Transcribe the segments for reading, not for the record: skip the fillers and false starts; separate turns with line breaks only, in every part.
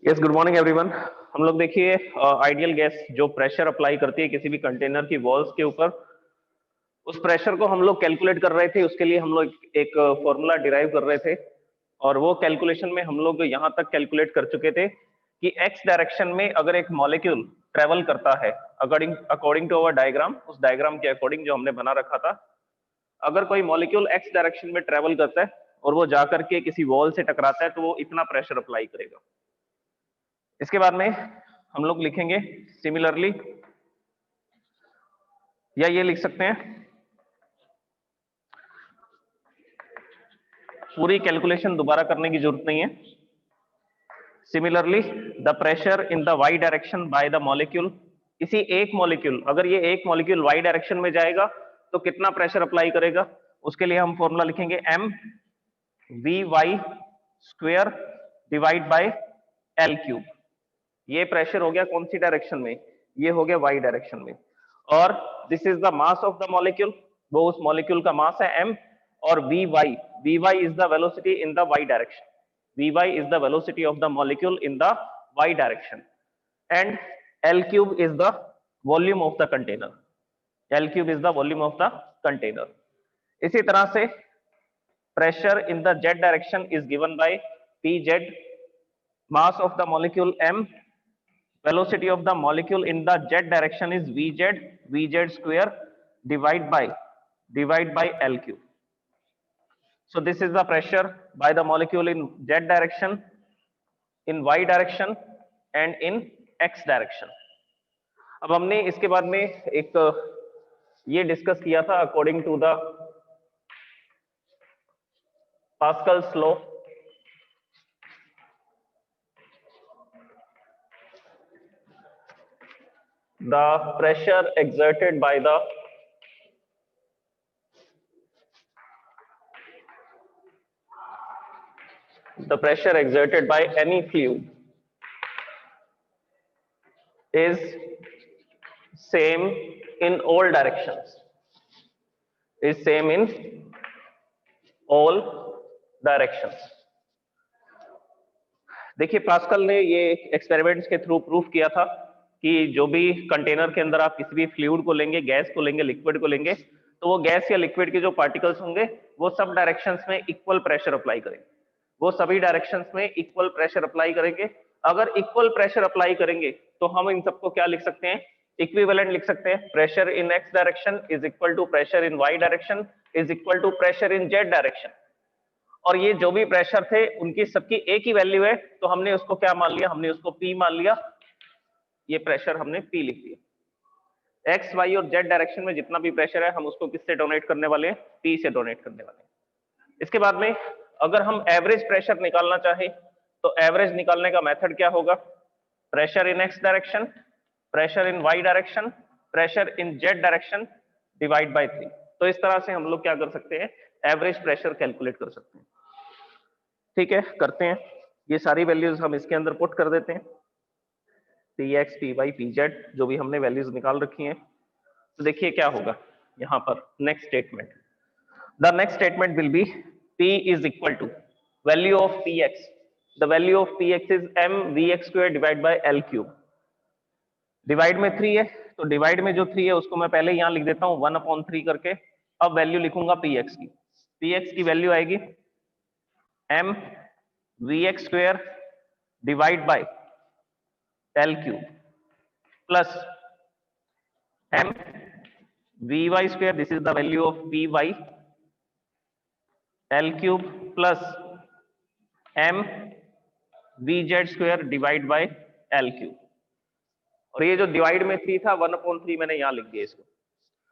Yes, good morning everyone. हम लोग देखिए आइडियल गैस जो प्रेशर अप्लाई करती है किसी भी कंटेनर की वॉल्स के ऊपर, उस प्रेशर को हम लोग कैलकुलेट कर रहे थे। उसके लिए हम लोग एक फॉर्मूला डिराइव कर रहे थे और वो कैलकुलेशन में हम लोग यहाँ तक कैलकुलेट कर चुके थे कि एक्स डायरेक्शन में अगर एक मॉलिक्यूल ट्रेवल करता है according according to our diagram, उस डायग्राम के अकॉर्डिंग जो हमने बना रखा था, अगर कोई मॉलिक्यूल एक्स डायरेक्शन में ट्रेवल करता है और वो जाकर के किसी वॉल से टकराता है तो वो इतना प्रेशर अप्लाई करेगा। इसके बाद में हम लोग लिखेंगे सिमिलरली, या ये लिख सकते हैं, पूरी कैलकुलेशन दोबारा करने की जरूरत नहीं है। Similarly the pressure in the y direction by the molecule, किसी एक मॉलिक्यूल, अगर ये एक मॉलिक्यूल वाई डायरेक्शन में जाएगा तो कितना प्रेशर अप्लाई करेगा, उसके लिए हम फॉर्मूला लिखेंगे m v y square divide by l cube. ये प्रेशर हो गया कौन सी डायरेक्शन में, ये हो गया वाई डायरेक्शन में। और this is the mass of the molecule, वो उस मॉलिक्यूल का मास है m, और v y is the velocity in the y direction, v y is the velocity of the molecule in the y direction, and l cube is the volume of the container, l cube is the volume of the container. इसी तरह से pressure in the z direction is given by pz, mass of the molecule m, velocity of the molecule in the z direction is vz square divide by l cube. So this is the pressure by the molecule in z direction, in y direction and in x direction. अब हमने इसके बाद में एक ये discuss किया था according to the Pascal's law, the pressure exerted by any fluid is same in all directions, is same in all directions. देखिए पास्कल ने ये एक्सपेरिमेंट्स के थ्रू प्रूफ किया था कि जो भी कंटेनर के अंदर आप किसी भी फ्लूइड को लेंगे, गैस को लेंगे, लिक्विड को लेंगे, तो वो गैस या लिक्विड के जो पार्टिकल्स होंगे वो सब डायरेक्शंस में इक्वल प्रेशर अप्लाई करेंगे, वो सभी डायरेक्शंस में इक्वल प्रेशर अप्लाई करेंगे। अगर इक्वल प्रेशर अप्लाई करेंगे तो हम इन सबको क्या लिख सकते हैं, इक्विवेलेंट लिख सकते हैं। Pressure in x direction is equal to pressure in y direction is equal to pressure in z direction. और ये जो भी प्रेशर थे उनकी सबकी एक ही वैल्यू है, तो हमने उसको क्या मान लिया, हमने उसको P मान लिया। ये प्रेशर हमने P लिख दिया। एक्स वाई और जेड डायरेक्शन में जितना भी प्रेशर है हम उसको किससे डोनेट करने वाले हैं, P से डोनेट करने वाले हैं। इसके बाद में अगर हम एवरेज प्रेशर निकालना चाहें तो एवरेज निकालने का मेथड क्या होगा, pressure in x direction, pressure in y direction, pressure in z direction divide by 3। तो इस तरह से हम लोग क्या कर सकते हैं, एवरेज प्रेशर कैलकुलेट कर सकते हैं। ठीक है, करते हैं। ये सारी वैल्यूज हम इसके अंदर पुट कर देते हैं, Px, Py, Pz जो भी हमने वैल्यूज निकाल रखी हैं। तो देखिए क्या होगा यहाँ पर next statement, the next statement will be P is equal to value of Px, the value of Px is m Vx square divide by L cube. Divide में 3 है तो डिवाइड में जो 3 है उसको मैं पहले यहाँ लिख देता हूँ 1/3 करके। अब वैल्यू लिखूंगा Px की, Px की वैल्यू आएगी m Vx square divide by L cube plus m Vy square, this is the value of Py, L cube plus m Vz square divide by L cube. और ये जो divide में 3 था 1/3 मैंने यहां लिख दिया इसको।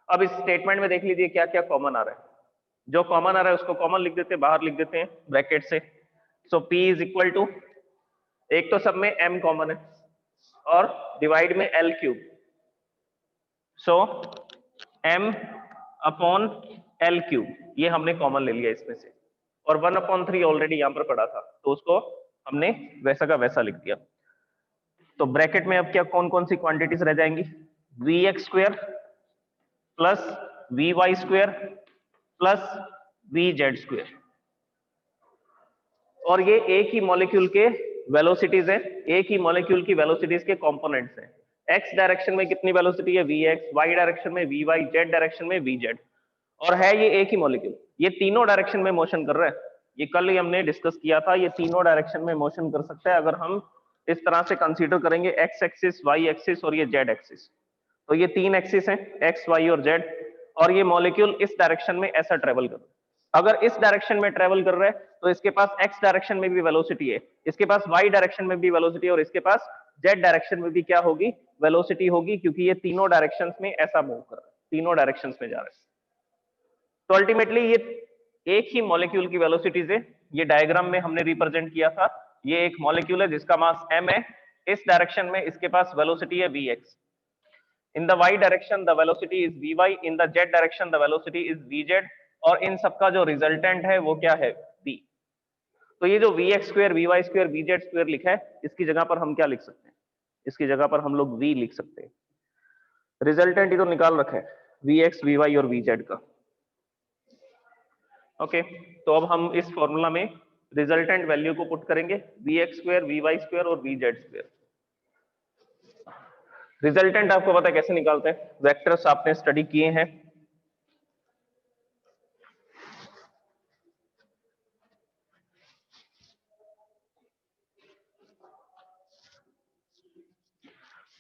अब इस स्टेटमेंट में देख लीजिए क्या क्या कॉमन आ रहा है, जो कॉमन आ रहा है उसको कॉमन लिख देते हैं, बाहर लिख देते हैं ब्रैकेट से। सो P इज इक्वल टू, एक तो सब में m कॉमन है और डिवाइड में L क्यूब, सो m अपॉन L क्यूब, ये हमने कॉमन ले लिया इसमें से, और 1/3 ऑलरेडी यहां पर पड़ा था तो उसको हमने वैसा का वैसा लिख दिया। तो ब्रैकेट में अब क्या कौन कौन सी क्वांटिटीज रह जाएंगी, Vx square plus Vy square plus Vz square, और ये एक ही मॉलिक्यूल के वेलोसिटीज है, एक ही मॉलिक्यूल की वेलोसिटीज के कंपोनेंट्स हैं। एक्स डायरेक्शन में कितनी वेलोसिटी है vx, वाई डायरेक्शन में vy, जेड डायरेक्शन में vz, और है ये एक ही मॉलिक्यूल। ये तीनों डायरेक्शन में मोशन कर रहा है। ये कल ही हमने डिस्कस किया था, ये तीनों डायरेक्शन में मोशन कर सकता है अगर हम इस तरह से कंसीडर करेंगे एक्स एक्सिस, वाई एक्सिस और ये जेड एक्सिस। तो ये तीन एक्सिस हैं, एक्स, वाई और जेड, और ये मॉलिक्यूल इस डायरेक्शन में ऐसा ट्रेवल कर रहा है। अगर इस डायरेक्शन में ट्रेवल कर रहा है तो इसके पास एक्स डायरेक्शन में भी वेलोसिटी है, इसके पास वाई डायरेक्शन में भी वेलोसिटी है, और इसके पास जेड डायरेक्शन में भी क्या होगी, वेलोसिटी होगी, क्योंकि ये तीनों डायरेक्शंस में ऐसा मूव कर रहा है, तीनों डायरेक्शंस में जा रहा है। तो अल्टीमेटली ये एक ही मॉलिक्यूल की वेलोसिटीज है। ये डायग्राम में हमने रिप्रेजेंट किया था। ये एक मॉलिक्यूल है जिसका मास m है, इस डायरेक्शन में इसके पास वेलोसिटी है vx, in the y direction the velocity is vy, in the z direction the velocity is vz, और इन सबका जो रिजल्टेंट है वो क्या है, v। तो ये जो vx square, vy square, vz square लिखा है, इसकी जगह पर हम क्या लिख सकते हैं, इसकी जगह पर हम लोग v लिख सकते हैं। रिजल्टेंट ही तो निकाल रखा है vx, vy और vz का। ओके, तो अब हम इस फॉर्मूला में रिजल्टेंट वैल्यू को पुट करेंगे, vx स्क्वायर, vy स्क्वायर और vz स्क्वायर। रिजल्टेंट आपको पता है कैसे निकालते हैं, वेक्टर्स आपने स्टडी किए हैं।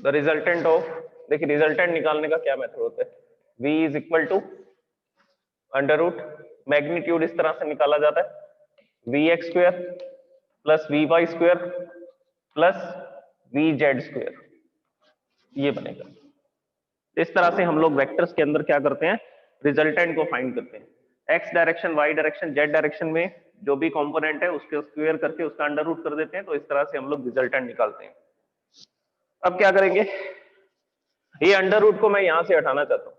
द रिजल्टेंट ऑफ, देखिए रिजल्टेंट निकालने का क्या मेथड होता है, v is equal to under root, magnitude इस तरह से निकाला जाता है vx square plus vy square plus vz square, ये बनेगा। इस तरह से हम लोग वेक्टर्स के अंदर क्या करते हैं, रिजल्टेंट को फाइंड करते हैं। X direction, y direction, z direction में जो भी कंपोनेंट है उसके स्क्वायर करके उसका अंडर रूट कर देते हैं, तो इस तरह से हम लोग रिजल्टेंट निकालते हैं। अब क्या करेंगे, ये अंडर रूट को मैं यहां से हटाना चाहता हूं,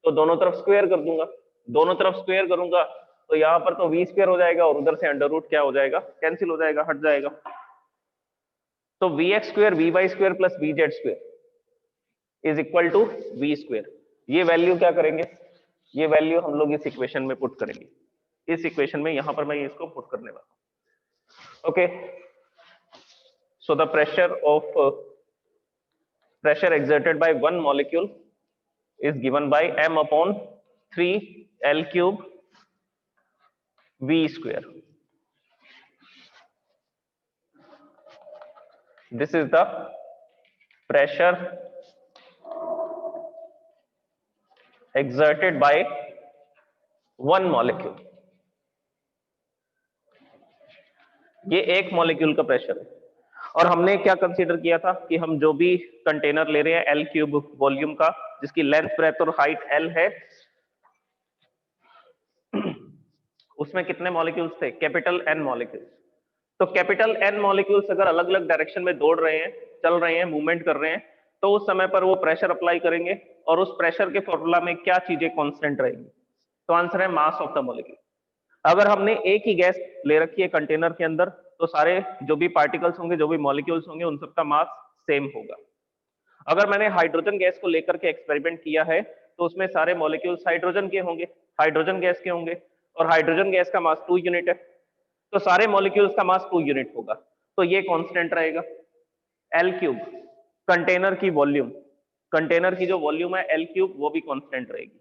तो दोनों तरफ स्क्वायर कर दूंगा, दोनों तरफ स्क्वायर करूंगा तो यहां पर तो वी स्क्वायर हो जाएगा और उधर से अंडर रूट क्या हो जाएगा, कैंसिल हो जाएगा, हट जाएगा। तो v x square, v y square plus v z square is equal to v square. ये वैल्यू क्या करेंगे, ये वैल्यू हम लोग इस इक्वेशन में पुट करेंगे, इस इक्वेशन में यहां पर मैं इसको पुट करने वाला हूं। Okay, so the pressure exerted by one molecule is given by m upon 3 L cube V square. This is the pressure exerted by one molecule. ये एक मॉलिक्यूल का प्रेशर है, और हमने क्या कंसीडर किया था कि हम जो भी कंटेनर ले रहे हैं L क्यूब वॉल्यूम का, जिसकी लेंथ, ब्रेथ और हाइट L है, उसमें कितने मॉलिक्यूल्स थे, कैपिटल N मॉलिक्यूल्स। तो कैपिटल N मॉलिक्यूल्स अगर अलग अलग डायरेक्शन में दौड़ रहे हैं, चल रहे हैं, मूवमेंट कर रहे हैं, तो उस समय पर वो प्रेशर अप्लाई करेंगे, और उस प्रेशर के फॉर्मूला में क्या चीजें कांस्टेंट रहेंगी, तो आंसर है मास ऑफ द मॉलिक्यूल। अगर हमने एक ही गैस ले रखी है कंटेनर के अंदर, तो सारे जो भी पार्टिकल्स होंगे, जो भी मॉलिक्यूल्स होंगे, उन सबका मास सेम होगा। अगर मैंने हाइड्रोजन गैस को लेकर के एक्सपेरिमेंट किया है, तो उसमें सारे मॉलिक्यूल्स हाइड्रोजन के होंगे, हाइड्रोजन गैस के होंगे, और हाइड्रोजन गैस का मास 2 यूनिट है, तो सारे मॉलिक्यूल्स का मास 2 यूनिट होगा, तो ये कांस्टेंट रहेगा। L क्यूब कंटेनर की वॉल्यूम, कंटेनर की जो वॉल्यूम है L क्यूब, वो भी कांस्टेंट रहेगी।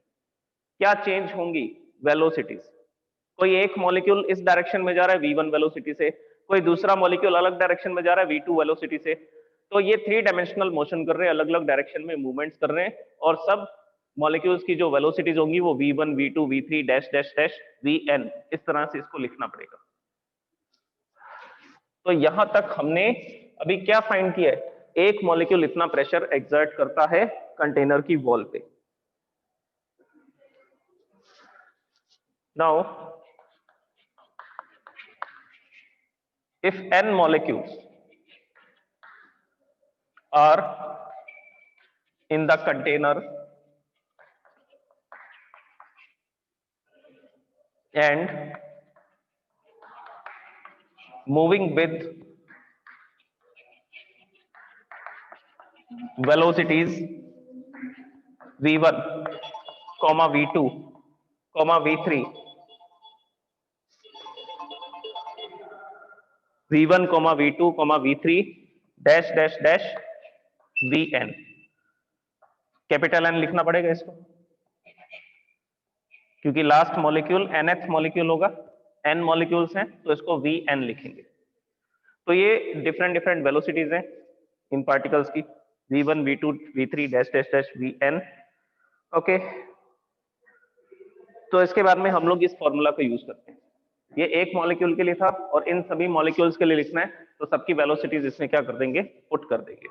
क्या चेंज होंगी, वेलोसिटीज। कोई एक मॉलिक्यूल इस डायरेक्शन में जा रहा है v1 वेलोसिटी से, कोई दूसरा मॉलिक्यूल अलग डायरेक्शन में जा रहा है v2 वेलोसिटी से, तो ये 3 डायमेंशनल मोशन कर रहे हैं, अलग अलग डायरेक्शन में मूवमेंट्स कर रहे हैं, और सब मॉलिक्यूल्स की जो वेलोसिटीज होंगी वो v1, v2, v3 dash dash dash vn, इस तरह से इसको लिखना पड़ेगा। तो यहां तक हमने अभी क्या फाइंड किया है, एक मॉलिक्यूल इतना प्रेशर एक्सर्ट करता है कंटेनर की वॉल पे। Now if n molecules are in the container and moving with velocities v1, v2, v3, V1, V2, V3 dash dash dash Vn। Capital N लिखना पड़ेगा इसको, क्योंकि लास्ट मॉलिक्यूल nth मॉलिक्यूल होगा, n molecules हैं तो इसको Vn लिखेंगे। तो ये डिफरेंट डिफरेंट वेलोसिटीज हैं इन पार्टिकल्स की, V1, V2, V3 dash dash dash Vn। Okay, तो इसके बाद में हम लोग इस फॉर्मूला को यूज करते हैं। ये एक मॉलिक्यूल के लिए था और इन सभी मॉलिक्यूल्स के लिए लिखना है, तो सबकी वेलोसिटीज इसमें क्या कर देंगे, पुट कर देंगे।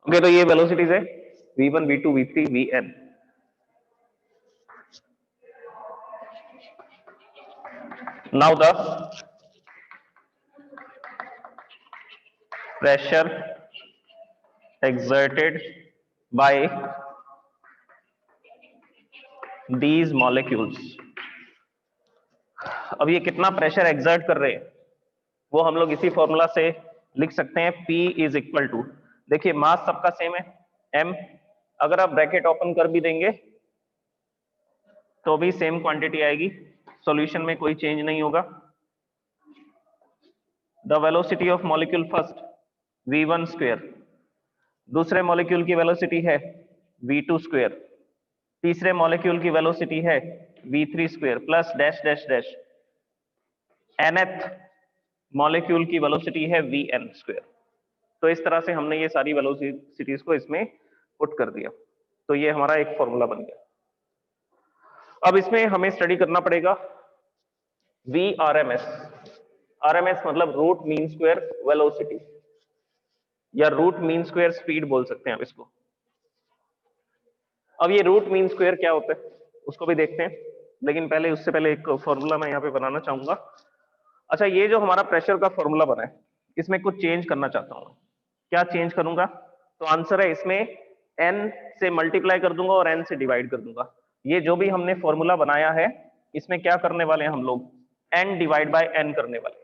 ओके, तो ये वेलोसिटीज है V1, V2, V3, Vn। Now the pressure exerted by these molecules। अब ये कितना प्रेशर एक्सर्ट कर रहे हैं वो हम लोग इसी फॉर्मूला से लिख सकते हैं, P इज इक्वल टू, देखिए मास सबका सेम है m, अगर आप ब्रैकेट ओपन कर भी देंगे तो भी सेम क्वांटिटी आएगी, सॉल्यूशन में कोई चेंज नहीं होगा। The velocity of molecule first v1 square, दूसरे मॉलिक्यूल की वेलोसिटी है v2 स्क्वायर, तीसरे मॉलिक्यूल की वेलोसिटी है v3 square plus dash dash dash, nth molecule की वेलोसिटी है vn स्क्वायर। तो इस तरह से हमने ये सारी वेलोसिटीज को इसमें पुट कर दिया, तो ये हमारा एक फॉर्मूला बन गया। अब इसमें हमें स्टडी करना पड़ेगा VRMS, RMS मतलब रूट मीन स्क्वायर वेलोसिटी, या रूट मीन स्क्वायर स्पीड बोल सकते हैं आप इसको। अब ये रूट मीन स्क्वायर क्या होता है उसको भी देखते हैं, लेकिन पहले उससे पहले एक फॉर्मूला मैं यहाँ पे बनाना चाहूंगा। अच्छा, ये जो हमारा प्रेशर का फॉर्मूला बना है इसमें कुछ चेंज करना चाहता हूँ। क्या चेंज करूंगा? तो आंसर है इसमें n से मल्टीप्लाई कर दूंगा और n से डिवाइड कर दूंगा। ये जो भी हमने फॉर्मूला बनाया है इसमें क्या करने वाले हैं हम लोग, n डिवाइड बाय n करने वाले।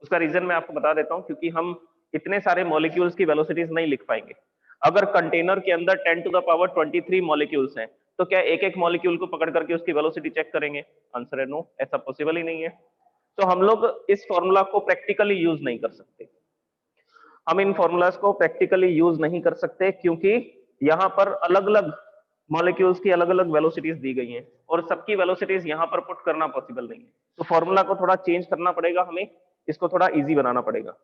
उसका रीजन मैं आपको बता देता हूँ, क्योंकि हम इतने सारे मॉलिक्यूल्स की वेलोसिटीज नहीं लिख पाएंगे। अगर कंटेनर के अंदर 10 टू द पावर 23 मॉलिक्यूल्स हैं तो क्या एक एक मॉलिक्यूल को पकड़ करके उसकी वेलोसिटी चेक करेंगे? आंसर है नो, ऐसा पॉसिबल ही नहीं है। तो हम लोग इस फॉर्मूला को प्रैक्टिकली यूज नहीं कर सकते, हम इन फॉर्मूलाज को प्रैक्टिकली यूज नहीं कर सकते, क्योंकि यहाँ पर अलग अलग मॉलिक्यूल्स की अलग अलग वेलोसिटीज दी गई हैं और सबकी वेलोसिटीज यहाँ पर पुट करना पॉसिबल नहीं है। तो फॉर्मूला को थोड़ा चेंज करना पड़ेगा, हमें इसको थोड़ा इजी बनाना पड़ेगा।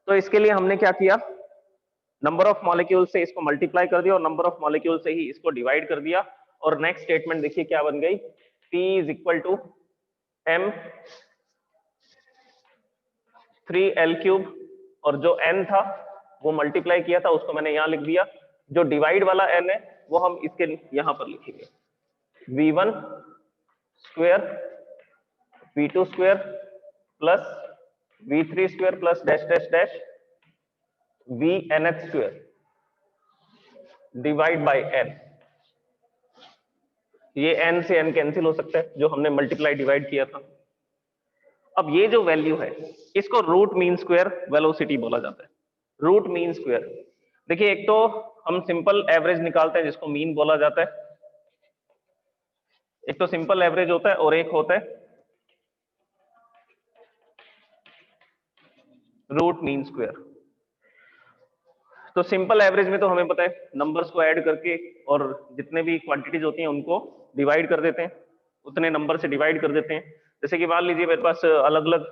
तो इसके लिए हमने क्या किया, नंबर ऑफ मॉलिक्यूल से इसको मल्टीप्लाई कर दिया और नंबर ऑफ मॉलिक्यूल से ही इसको डिवाइड कर दिया, और नेक्स्ट स्टेटमेंट देखिए क्या बन गई, P is equal to m 3l cube, और जो n था वो मल्टीप्लाई किया था उसको मैंने यहां लिख दिया, जो डिवाइड वाला n है वो हम इसके यहां पर लिखेंगे, v1 square v2 square plus v3 square plus dash dash dash vnth square divide by n। ये n से n कैंसिल हो सकता है जो हमने मल्टीप्लाई डिवाइड किया था। अब ये जो वैल्यू है इसको रूट मीन स्क्वायर वेलोसिटी बोला जाता है, रूट मीन स्क्वायर। देखिए, एक तो हम सिंपल एवरेज निकालते हैं जिसको मीन बोला जाता है, एक तो सिंपल एवरेज होता है और एक होता है रूट मीन स्क्वायर। तो सिंपल एवरेज में तो हमें पता है नंबर्स को ऐड करके और जितने भी क्वांटिटीज होती हैं उनको डिवाइड कर देते हैं, उतने नंबर से डिवाइड कर देते हैं। जैसे कि मान लीजिए मेरे पास अलग अलग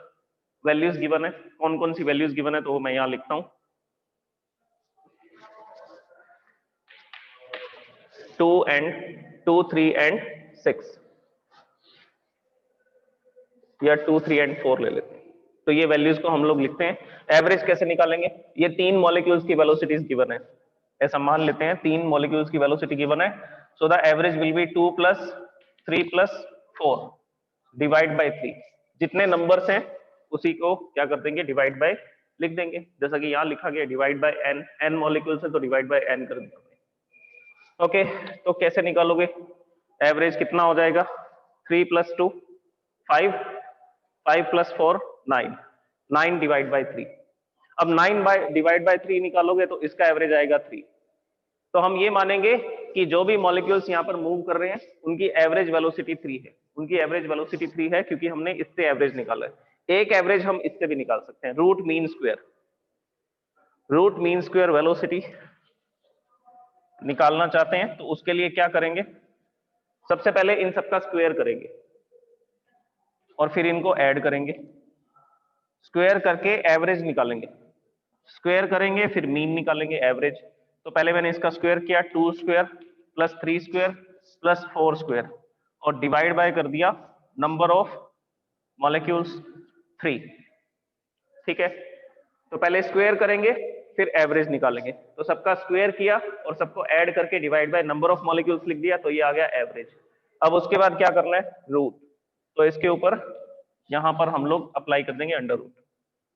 वैल्यूज गिवन है, कौन कौन सी वैल्यूज गिवन है तो वो मैं यहां लिखता हूं, 2, 3 एंड 6, या 2, 3 एंड 4 ले लेते हैं। तो ये वैल्यूज को हम लोग लिखते हैं। एवरेज कैसे निकालेंगे, ये तीन मॉलिक्यूल्स की वेलोसिटीज गिवन है, ऐसा मान लेते हैं तीन मॉलिक्यूल्स की वेलोसिटी गिवन है, so the average will be 2 + 3 + 4 divide by 3। जितने नंबर्स हैं उसी को क्या कर देंगे, डिवाइड बाय लिख देंगे, जैसा कि यहाँ लिखा गया divide by n, n molecules है तो डिवाइड बाय n कर दिया। ओके, तो कैसे निकालोगे, एवरेज कितना हो जाएगा, 3 + 2 5, 5 + 4 9, 9 डिवाइड बाय 3। अब 9 डिवाइड बाय 3 निकालोगे तो इसका एवरेज आएगा 3। तो हम ये मानेंगे कि जो भी मॉलिक्यूल्स यहाँ पर मूव कर रहे हैं उनकी एवरेज वेलोसिटी 3 है, उनकी एवरेज वेलोसिटी 3 है, क्योंकि हमने इससे एवरेज निकाला है। एक एवरेज हम इससे भी निकाल सकते हैं, रूट मीन स्क्वायर वेलोसिटी निकालना चाहते हैं तो उसके लिए क्या करेंगे, सबसे पहले इन सबका स्क्वायर करेंगे और फिर इनको ऐड करेंगे, स्क्वायर करके एवरेज निकालेंगे, स्क्वायर करेंगे फिर मीन निकालेंगे, एवरेज। तो पहले मैंने इसका स्क्वायर किया, 2 square plus 3 square plus 4 square और डिवाइड बाय कर दिया नंबर ऑफ मॉलिक्यूल्स 3। ठीक है, तो पहले स्क्वायर करेंगे फिर एवरेज निकालेंगे, तो सबका स्क्वायर किया और सबको ऐड करके divide by number of molecules लिख दिया, तो ये आ गया एवरेज। अब उसके बाद क्या करना है, रूट, तो इसके ऊपर यहां पर हम लोग अप्लाई कर देंगे अंडर रूट।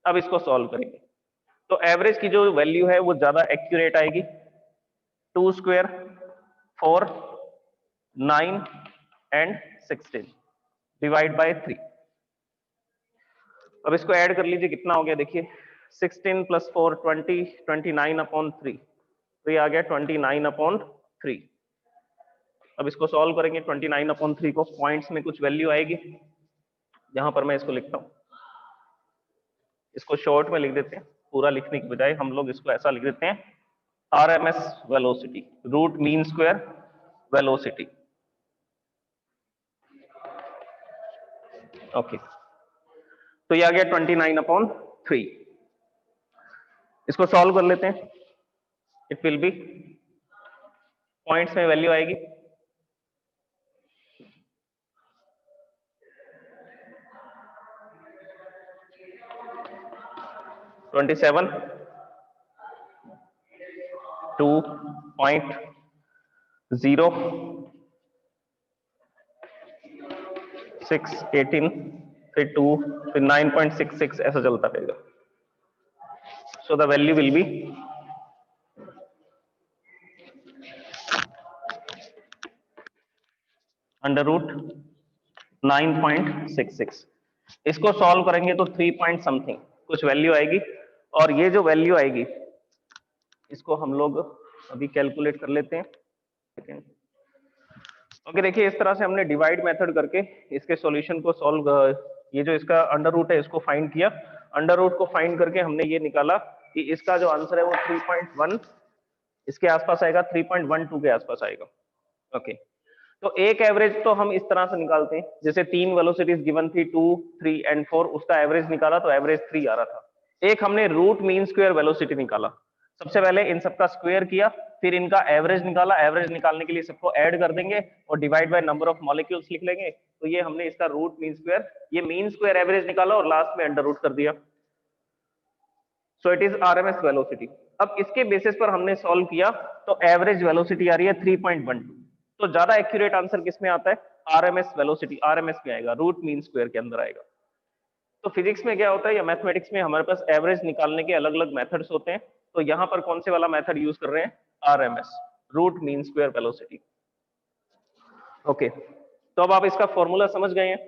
अब इसको सॉल्व करेंगे तो एवरेज की जो वैल्यू है वो ज्यादा एक्यूरेट आएगी, 2 स्क्वायर 4 9 एंड 16 डिवाइड बाय 3। अब इसको ऐड कर लीजिए, कितना हो गया देखिए, 16 प्लस 4 20, 29/3, तो ये आ गया 29/3। अब इसको सॉल्व करेंगे, 29/3 को पॉइंट्स में कुछ वैल्यू आएगी, यहां पर मैं इसको लिखता हूं, इसको शॉर्ट में लिख देते हैं, पूरा लिखने की बजाय हम लोग इसको ऐसा लिख देते हैं, RMS velocity, root mean square velocity. Okay, तो ये आ गया 29/3। इसको सॉल्व कर लेते हैं, इट विल बी, पॉइंट्स में वैल्यू आएगी 27 2.0 6 18 फिर 2 फिर 9.66 ऐसा चलता रहेगा। So the value will be under root 9.66। इसको सॉल्व करेंगे तो 3 पॉइंट समथिंग कुछ वैल्यू आएगी, और ये जो वैल्यू आएगी इसको हम लोग अभी कैलकुलेट कर लेते हैं। ओके, देखिए इस तरह से हमने डिवाइड मेथड करके इसके सॉल्यूशन को सॉल्व, ये जो इसका अंडर रूट है इसको फाइंड किया, अंडर रूट को फाइंड करके हमने ये निकाला कि इसका जो आंसर है वो 3.1 इसके आसपास आएगा, 3.12 के आसपास आएगा। ओके, तो एक एवरेज तो हम इस तरह से निकालते हैं, जैसे 3 वेलोसिटीज गिवन थी 2 3 एंड 4, उसका एवरेज निकाला तो एवरेज 3 आ रहा था। एक हमने रूट मीन स्क्वायर वेलोसिटी निकाला, सबसे पहले इन सबका स्क्वायर किया फिर इनका एवरेज निकाला, एवरेज निकालने के लिए सबको ऐड कर देंगे और divide by number of molecules लिख लेंगे, तो ये हमने इसका रूट मीन स्क्वायर, ये मीन स्क्वायर एवरेज निकाला और लास्ट में अंडर रूट कर दिया। सो इट इज आरएमएस वेलोसिटी। अब इसके बेसिस पर हमने सॉल्व किया तो एवरेज वेलोसिटी आ रही है 3.12। तो ज्यादा एक्यूरेट आंसर किस में आता है, आरएमएस वेलोसिटी, आरएमएस में आएगा, रूट मीन स्क्वायर के अंदर आएगा। तो फिजिक्स में क्या होता है या मैथमेटिक्स में हमारे पास एवरेज निकालने के अलग अलग मेथड्स होते हैं, तो यहां पर कौन से वाला मेथड यूज कर रहे हैं, RMS, root mean square velocity. Okay, तो अब आप इसका फॉर्मूला समझ गए हैं,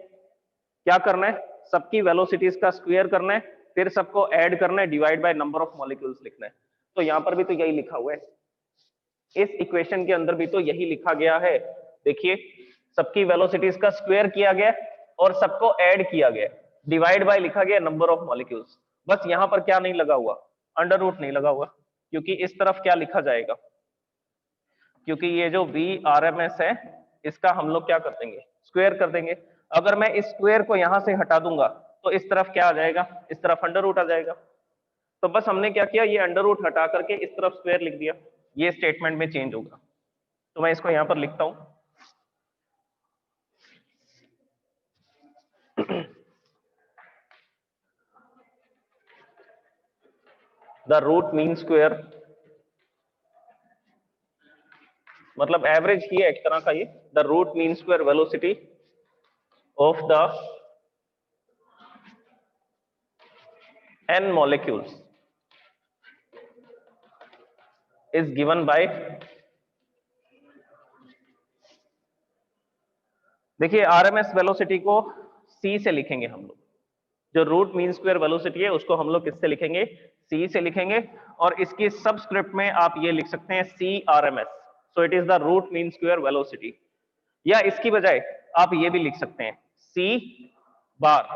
क्या करना है, सबकी वेलोसिटीज का स्क्वायर करना है फिर सबको ऐड करना है, divide by number of molecules लिखना है। तो यहां पर भी तो यही लिखा हुआ है, इस इक्वेशन के अंदर भी तो यही लिखा गया है। देखिए सबकी वेलोसिटीज का स्क्वायर किया गया और सबको ऐड किया गया, डिवाइड बाय लिखा गया नंबर ऑफ मॉलिक्यूल्स। बस यहां पर क्या नहीं लगा हुआ, अंडर रूट नहीं लगा हुआ, क्योंकि इस तरफ क्या लिखा जाएगा, क्योंकि ये जो VRMS है इसका हम लोग क्या कर देंगे, स्क्वायर कर देंगे। अगर मैं इस स्क्वायर को यहां से हटा दूंगा तो इस तरफ क्या आ जाएगा, इस तरफ अंडर रूट आ जाएगा। तो बस हमने क्या किया, ये अंडर रूट हटा करके इस तरफ स्क्वायर लिख दिया, ये स्टेटमेंट में चेंज होगा। तो मैं इसको यहां पर लिखता हूं, द रूट मीन स्क्वायर, मतलब एवरेज ही है एक तरह का ये, the root mean square velocity of the n molecules is given by, देखिए आरएमएस वेलोसिटी को c से लिखेंगे हम लोग, जो रूट मीन स्क्वायर वेलोसिटी है उसको हम लोग किससे लिखेंगे, c से लिखेंगे, और इसकी सबस्क्रिप्ट में आप ये लिख सकते हैं CRMS, so it is the root mean square velocity. या इसकी बजाय आप ये भी लिख सकते हैं सी बार।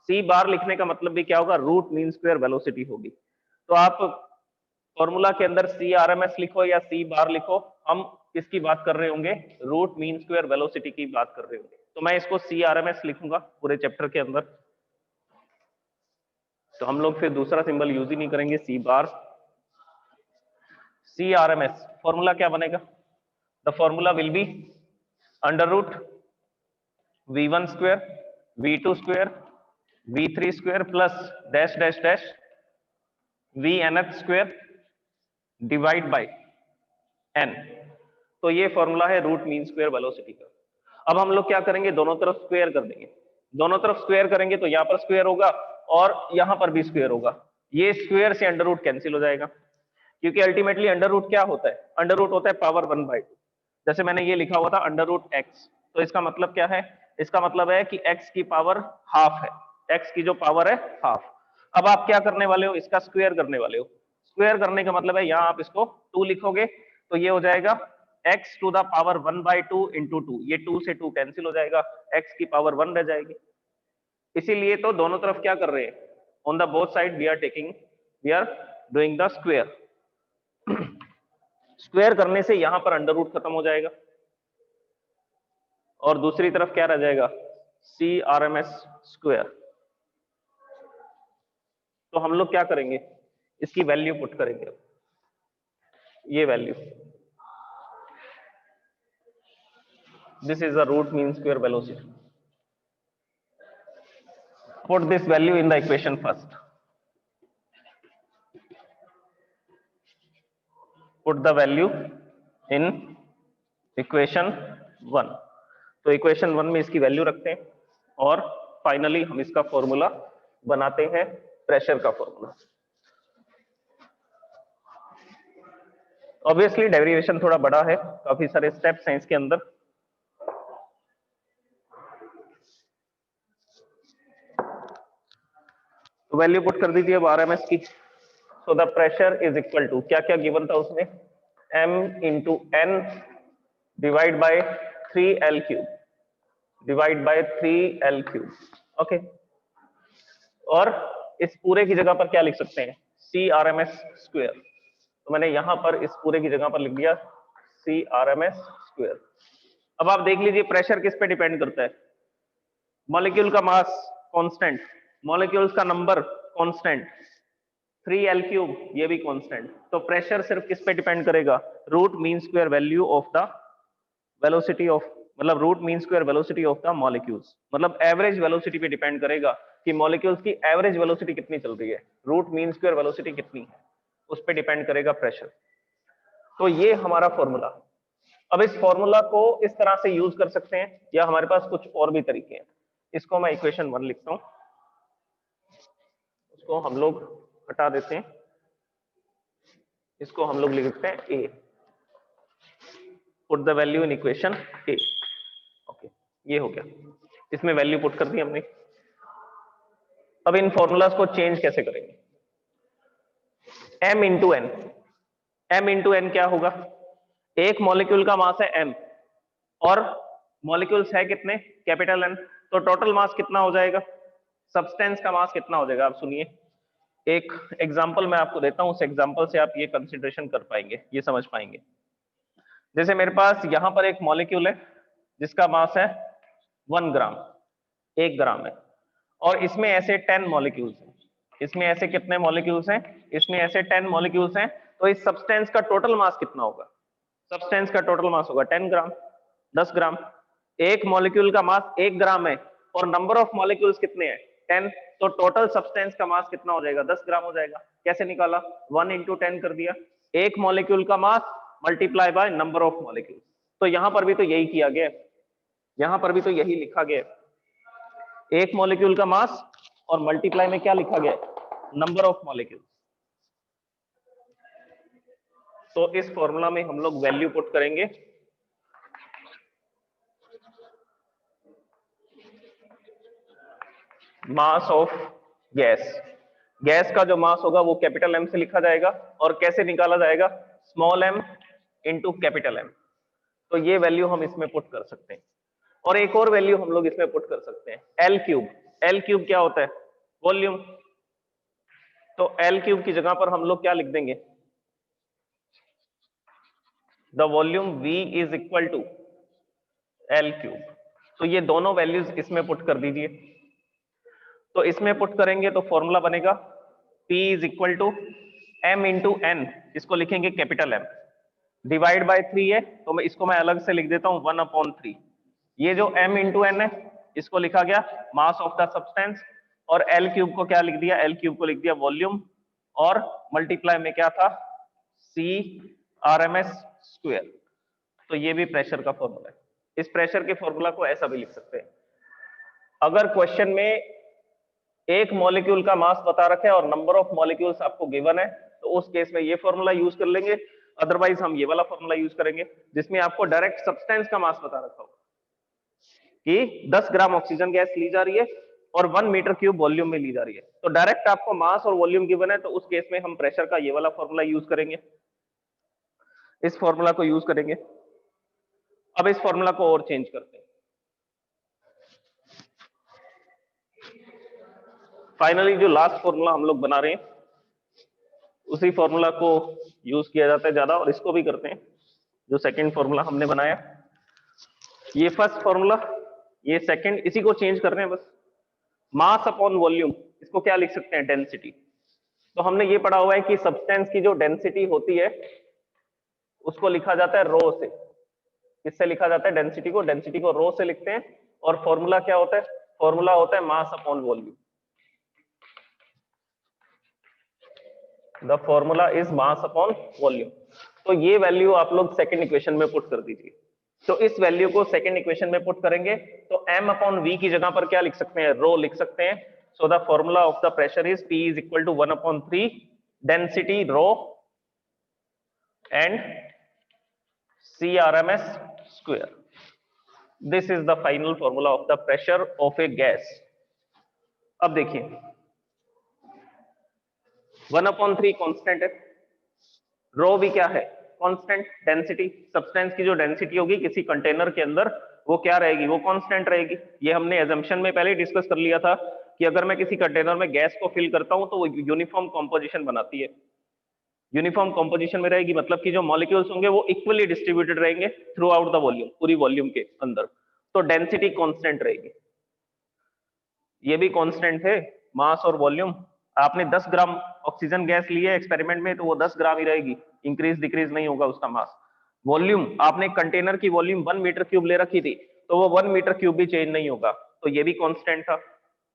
सी बार लिखने का मतलब भी क्या होगा, रूट मीन स्क्वायर वेलोसिटी होगी। तो आप फॉर्मूला के अंदर सी आर एम एस लिखो या सी बार लिखो, हम किसकी बात कर रहे होंगे, रूट मीन स्क्वायर वेलोसिटी की बात कर रहे होंगे। तो मैं इसको सी आर एम एस लिखूंगा पूरे चैप्टर के अंदर। तो हम लोग फिर दूसरा सिंबल यूज ही नहीं करेंगे, C bar. C R M S formula क्या बनेगा, the formula will be under root v1 square v2 square v3 square plus dash dash dash vnth square divide by n। तो ये फॉर्मूला है root mean square velocity का। अब हम लोग क्या करेंगे, दोनों तरफ स्क्वायर कर देंगे। दोनों तरफ स्क्वायर करेंगे तो यहाँ पर स्क्वायर होगा और यहाँ पर भी स्क्वायर होगा। ये स्क्वायर से अंडर रूट कैंसिल हो जाएगा, क्योंकि अल्टीमेटली अंडर रूट क्या होता है, अंडर रूट होता है पावर 1/2। जैसे मैंने ये लिखा हुआ था अंडर रूट एक्स, तो इसका मतलब क्या है, इसका मतलब है कि x की पावर हाफ है, x की जो पावर है हाफ। अब आप क्या करने वाले हो, इसका स्क्वायर करने वाले हो। स्क्वायर करने का मतलब है यहाँ आप इसको 2 लिखोगे तो ये हो जाएगा x to the power 1/2 into 2। ये 2 से 2 कैंसिल हो जाएगा, x की पावर 1 रह जाएगी। इसीलिए तो दोनों तरफ क्या कर रहे हैं, on the both side we are doing the square. Square करने से यहां पर अंडर रूट खत्म हो जाएगा और दूसरी तरफ क्या रह जाएगा, C R M S square. तो हम लोग क्या करेंगे, इसकी वैल्यू पुट करेंगे। ये value, this is the root mean square velocity. Put this value in the equation first. Put the value in equation 1। तो इक्वेशन 1 में इसकी वैल्यू रखते हैं और फाइनली हम इसका फॉर्मूला बनाते हैं, प्रेशर का फॉर्मूला। ऑब्वियसली डेरिवेशन थोड़ा बड़ा है, काफी सारे स्टेप्स हैं इसके अंदर। तो वैल्यू पुट कर दीजिए अब आरएमएस की। So the pressure is equal to, क्या क्या गिवन था उसमें, m into n divide by 3l cube, divide by 3l cube. Okay, और इस पूरे की जगह पर क्या लिख सकते हैं, C R M S square. तो मैंने यहां पर इस पूरे की जगह पर लिख दिया C R M S square. अब आप देख लीजिए प्रेशर किस पे डिपेंड करता है, मॉलिक्यूल का मास कांस्टेंट, मॉलिक्यूल्स का नंबर कांस्टेंट, 3l क्यूब ये भी कांस्टेंट। तो प्रेशर सिर्फ किस पे डिपेंड करेगा, root mean square value of the velocity of, मतलब root mean square velocity of the molecules, मतलब एवरेज वेलोसिटी पे डिपेंड करेगा कि मॉलिक्यूल्स की एवरेज वेलोसिटी कितनी चल रही है, रूट मीन स्क्वायर वेलोसिटी कितनी है, उस पे डिपेंड करेगा प्रेशर। तो ये हमारा फॉर्मूला। अब इस फॉर्मूला को इस तरह से यूज कर सकते हैं या हमारे पास कुछ और भी तरीके हैं। इसको मैं इक्वेशन 1 लिखता हूं, उसको हम लोग हटा देते हैं, इसको हम लोग लिख देते हैं A. Put the value in equation A. Okay, ये हो गया, इसमें वैल्यू पुट कर दी हमने। अब इन फॉर्मूलाज को चेंज कैसे करेंगे, m into n. m into n क्या होगा, एक मॉलिक्यूल का मास है m और मॉलिक्यूल्स है कितने, कैपिटल N। तो टोटल मास कितना हो जाएगा, सब्सटेंस का मास कितना हो जाएगा। आप सुनिए, एक एग्जांपल मैं आपको देता हूं, उस एग्जांपल से आप ये कंसीडरेशन कर पाएंगे, ये समझ पाएंगे। जैसे मेरे पास यहां पर एक मॉलिक्यूल है जिसका मास है 1 ग्राम, 1 ग्राम है, और इसमें ऐसे 10 मॉलिक्यूल्स हैं। इसमें ऐसे कितने मॉलिक्यूल्स हैं, इसमें ऐसे 10 मॉलिक्यूल्स हैं। तो इस सब्सटेंस का टोटल मास कितना होगा, सब्सटेंस का टोटल मास होगा 10 ग्राम, 10 ग्राम। एक मॉलिक्यूल का मास 1 ग्राम है और नंबर ऑफ मॉलिक्यूल्स कितने हैं, 10। तो टोटल सब्सटेंस का मास कितना हो जाएगा, 10 ग्राम हो जाएगा। कैसे निकाला, 1 इंटू 10 कर दिया, एक मॉलिक्यूल का मास multiply by number of molecules. तो यहां पर भी तो यही किया गया, यहां पर भी तो यही लिखा गया, एक मॉलिक्यूल का मास और मल्टीप्लाई में क्या लिखा गया, नंबर ऑफ मॉलिक्यूल्स। तो इस फॉर्मूला में हम लोग वैल्यू पुट करेंगे मास ऑफ गैस। गैस का जो मास होगा वो कैपिटल M से लिखा जाएगा, और कैसे निकाला जाएगा, small m into capital M। तो ये वैल्यू हम इसमें पुट कर सकते हैं। और एक और वैल्यू हम लोग इसमें पुट कर सकते हैं, एल क्यूब। एल क्यूब क्या होता है? वॉल्यूम। तो एल क्यूब की जगह पर हम लोग क्या लिख देंगे? The volume V is equal to L cube. तो ये दोनों वैल्यूज इसमें पुट कर दीजिए। तो इसमें पुट करेंगे तो फॉर्मूला बनेगा P is equal to M into N, इसको लिखेंगे कैपिटल M, डिवाइड बाय 3 है तो मैं अलग से लिख देता हूं 1/3। ये जो M इंटू एन है इसको लिखा गया मास ऑफ द सब्सटेंस, और एल क्यूब को क्या लिख दिया? एल क्यूब को लिख दिया वॉल्यूम, और मल्टीप्लाई में क्या था? CRMS square. तो ये भी प्रेशर का फॉर्मूला है। इस प्रेशर के फॉर्मूला को ऐसा भी लिख सकते हैं, अगर क्वेश्चन में एक मॉलिक्यूल का मास बता रखा है और नंबर ऑफ मॉलिक्यूल्स आपको गिवन है, तो उस केस में ये फॉर्मूला यूज कर लेंगे। अदरवाइज हम ये वाला फॉर्मूला यूज करेंगे जिसमें आपको डायरेक्ट सब्सटेंस का मास बता रखा हो कि 10 ग्राम ऑक्सीजन गैस ली जा रही है और 1 मीटर क्यूब वॉल्यूम में ली जा रही है। तो डायरेक्ट आपको मास और वॉल्यूम गिवन है, तो उस केस में हम प्रेशर का ये वाला फॉर्मूला यूज करेंगे, इस फॉर्मूला को यूज करेंगे। अब इस फॉर्मूला को और चेंज करते हैं। फाइनली जो लास्ट फॉर्मूला हम लोग बना रहे हैं उसी फॉर्मूला को यूज किया जाता है ज्यादा, और इसको भी करते हैं। जो सेकंड फॉर्मूला हमने बनाया, ये फर्स्ट फॉर्मूला, ये सेकंड, इसी को चेंज कर रहे हैं बस। मास अपॉन वॉल्यूम, इसको क्या लिख सकते हैं? डेंसिटी। तो हमने ये पढ़ा हुआ है कि सब्सटेंस की जो डेंसिटी होती है उसको लिखा जाता है रो से। किससे लिखा जाता है डेंसिटी को? डेंसिटी को रो से लिखते हैं। और फॉर्मूला क्या होता है? फॉर्मूला होता है mass upon volume. The formula is mass upon volume. तो ये वैल्यू आप लोग सेकंड इक्वेशन में पुट कर दीजिए। तो इस वैल्यू को सेकंड इक्वेशन में पुट करेंगे तो m अपॉन v की जगह पर क्या लिख सकते हैं? रो लिख सकते हैं। So the formula of the pressure is P is equal to 1/3 density rho and CRMS square. This is the final formula of the pressure of a gas. अब देखिए 1/3 कांस्टेंट है, रो भी क्या है? कांस्टेंट। डेंसिटी, सब्सटेंस की जो density होगी किसी कंटेनर के अंदर वो क्या रहेगी? वो कांस्टेंट रहेगी। ये हमने एजम्पशन में पहले डिस्कस कर लिया था कि अगर मैं किसी कंटेनर में गैस को फिल करता हूं तो वो यूनिफॉर्म कॉम्पोजिशन बनाती है। यूनिफॉर्म कॉम्पोजिशन में रहेगी मतलब कि जो मॉलिक्यूल्स होंगे वो इक्वली डिस्ट्रीब्यूटेड रहेंगे थ्रू आउट द वॉल्यूम, पूरी वॉल्यूम के अंदर। तो डेंसिटी कांस्टेंट रहेगी। ये भी कांस्टेंट है, मास और वॉल्यूम। आपने 10 ग्राम ऑक्सीजन गैस ली है एक्सपेरिमेंट में तो वो 10 ग्राम ही रहेगी, इंक्रीज डिक्रीज नहीं होगा उसका मास। वॉल्यूम, आपने कंटेनर की वॉल्यूम 1 मीटर क्यूब ले रखी थी तो वो 1 मीटर क्यूब भी चेंज नहीं होगा, तो ये भी कांस्टेंट था।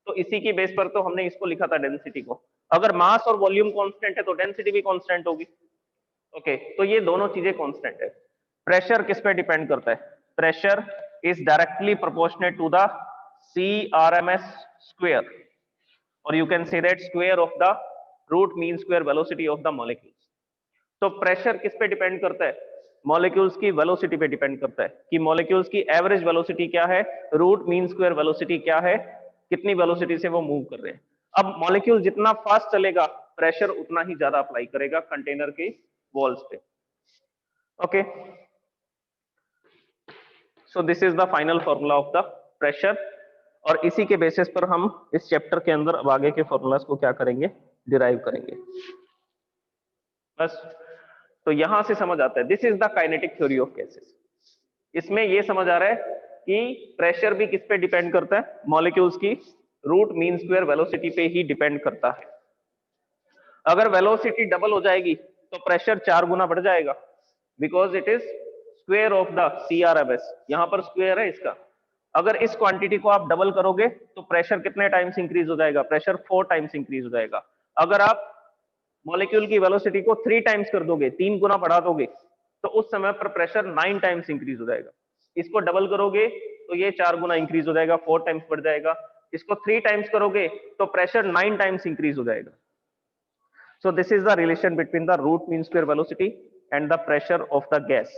तो इसी की बेस पर तो हमने इसको लिखा था डेंसिटी को। अगर मास और वॉल्यूम कांस्टेंट है तो डेंसिटी भी कांस्टेंट होगी। ओके, तो ये दोनों चीजें कांस्टेंट है। प्रेशर किस पे डिपेंड करता है? Pressure is directly proportionate to the CRMS square, और you can say that square of the root mean square velocity of the molecules. तो प्रेशर किस पे डिपेंड करता है? मॉलिक्यूल्स की वेलोसिटी पे डिपेंड करता है कि मॉलिक्यूल्स की एवरेज वेलोसिटी क्या है, रूट मीन स्क्वायर वेलोसिटी क्या है, कितनी वेलोसिटी से वो मूव कर रहे हैं। अब मॉलिक्यूल जितना फास्ट चलेगा प्रेशर उतना ही ज्यादा अप्लाई करेगा कंटेनर के वॉल्स पे। Okay, so this is the final formula of the pressure, और इसी के बेसिस पर हम इस चैप्टर के अंदर अब आगे के फॉर्मूलास को क्या करेंगे? डिराइव करेंगे। बस, तो यहां से समझ आता है this is the kinetic theory of gases. इसमें यह समझ आ रहा है कि प्रेशर भी किस पे डिपेंड करता है? मॉलिक्यूल्स की रूट मीन स्क्वायर वेलोसिटी पे ही डिपेंड करता है। अगर वेलोसिटी डबल हो जाएगी तो प्रेशर 4 गुना बढ़ जाएगा, because it is square of the CRMS। यहां पर स्क्वायर है इसका। अगर इस क्वांटिटी को आप डबल करोगे तो प्रेशर कितने टाइम्स इंक्रीज हो जाएगा? प्रेशर 4 टाइम्स इंक्रीज हो जाएगा। अगर आप मॉलिक्यूल की वेलोसिटी को 3 टाइम्स कर दोगे, 3 गुना बढ़ा दोगे, तो उस समय पर प्रेशर 9 टाइम्स इंक्रीज हो जाएगा। इसको डबल करोगे तो ये 4 गुना इंक्रीज हो जाएगा, 4 टाइम्स बढ़ जाएगा। इसको 3 टाइम्स करोगे तो प्रेशर 9 टाइम्स इंक्रीज हो जाएगा। So this is the relation between the root mean square velocity and the pressure of the gas.